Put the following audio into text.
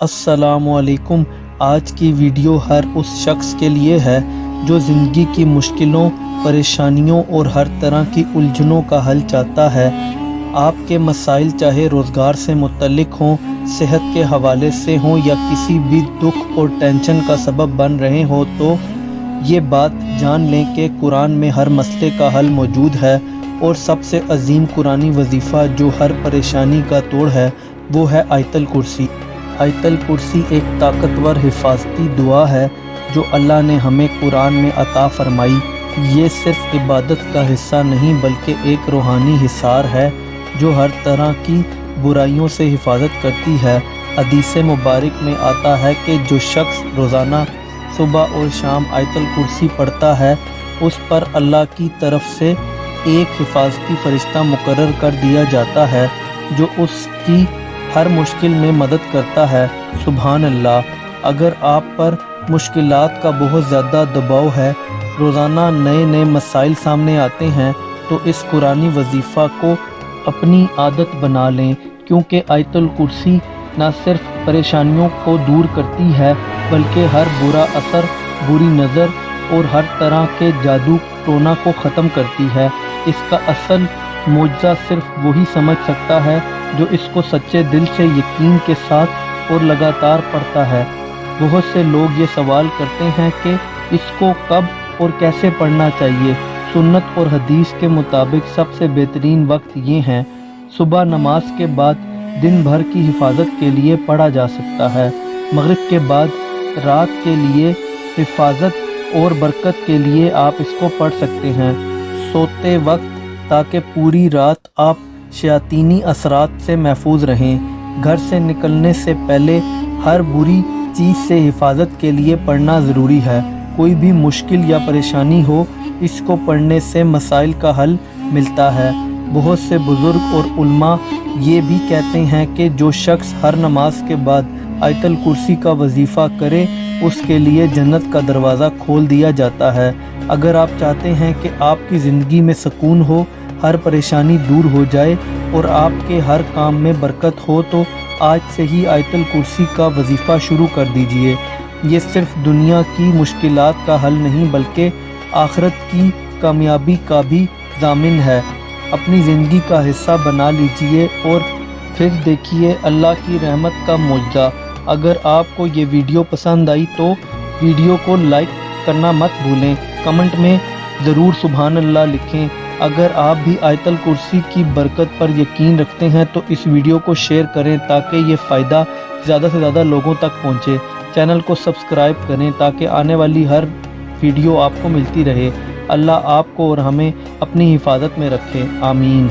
السلام علیکم۔ آج کی ویڈیو ہر اس شخص کے لیے ہے جو زندگی کی مشکلوں، پریشانیوں اور ہر طرح کی الجھنوں کا حل چاہتا ہے۔ آپ کے مسائل چاہے روزگار سے متعلق ہوں، صحت کے حوالے سے ہوں یا کسی بھی دکھ اور ٹینشن کا سبب بن رہے ہوں، تو یہ بات جان لیں کہ قرآن میں ہر مسئلے کا حل موجود ہے، اور سب سے عظیم قرآنی وظیفہ جو ہر پریشانی کا توڑ ہے وہ ہے آیت الکرسی۔ آیت الکرسی ایک طاقتور حفاظتی دعا ہے جو اللہ نے ہمیں قرآن میں عطا فرمائی۔ یہ صرف عبادت کا حصہ نہیں بلکہ ایک روحانی حصار ہے جو ہر طرح کی برائیوں سے حفاظت کرتی ہے۔ حدیث مبارک میں آتا ہے کہ جو شخص روزانہ صبح اور شام آیت الکرسی پڑھتا ہے، اس پر اللہ کی طرف سے ایک حفاظتی فرشتہ مقرر کر دیا جاتا ہے جو اس کی ہر مشکل میں مدد کرتا ہے۔ سبحان اللہ! اگر آپ پر مشکلات کا بہت زیادہ دباؤ ہے، روزانہ نئے مسائل سامنے آتے ہیں، تو اس قرآنی وظیفہ کو اپنی عادت بنا لیں، کیونکہ آیت الکرسی نہ صرف پریشانیوں کو دور کرتی ہے بلکہ ہر برا اثر، بری نظر اور ہر طرح کے جادو ٹونا کو ختم کرتی ہے۔ اس کا اصل معجزہ صرف وہی سمجھ سکتا ہے جو اس کو سچے دل سے یقین کے ساتھ اور لگاتار پڑھتا ہے۔ بہت سے لوگ یہ سوال کرتے ہیں کہ اس کو کب اور کیسے پڑھنا چاہیے۔ سنت اور حدیث کے مطابق سب سے بہترین وقت یہ ہیں: صبح نماز کے بعد دن بھر کی حفاظت کے لیے پڑھا جا سکتا ہے، مغرب کے بعد رات کے لیے حفاظت اور برکت کے لیے آپ اس کو پڑھ سکتے ہیں، سوتے وقت، تاکہ پوری رات آپ شیاطینی اثرات سے محفوظ رہیں۔ گھر سے نکلنے سے پہلے ہر بری چیز سے حفاظت کے لیے پڑھنا ضروری ہے۔ کوئی بھی مشکل یا پریشانی ہو، اس کو پڑھنے سے مسائل کا حل ملتا ہے۔ بہت سے بزرگ اور علماء یہ بھی کہتے ہیں کہ جو شخص ہر نماز کے بعد آیت الکرسی کا وظیفہ کرے، اس کے لیے جنت کا دروازہ کھول دیا جاتا ہے۔ اگر آپ چاہتے ہیں کہ آپ کی زندگی میں سکون ہو، ہر پریشانی دور ہو جائے اور آپ کے ہر کام میں برکت ہو، تو آج سے ہی آیت الکرسی کا وظیفہ شروع کر دیجئے۔ یہ صرف دنیا کی مشکلات کا حل نہیں بلکہ آخرت کی کامیابی کا بھی ضامن ہے۔ اپنی زندگی کا حصہ بنا لیجئے اور پھر دیکھیے اللہ کی رحمت کا معجزہ۔ اگر آپ کو یہ ویڈیو پسند آئی تو ویڈیو کو لائک کرنا مت بھولیں، کمنٹ میں ضرور سبحان اللہ لکھیں۔ اگر آپ بھی آیت الکرسی کی برکت پر یقین رکھتے ہیں تو اس ویڈیو کو شیئر کریں تاکہ یہ فائدہ زیادہ سے زیادہ لوگوں تک پہنچے۔ چینل کو سبسکرائب کریں تاکہ آنے والی ہر ویڈیو آپ کو ملتی رہے۔ اللہ آپ کو اور ہمیں اپنی حفاظت میں رکھے، آمین۔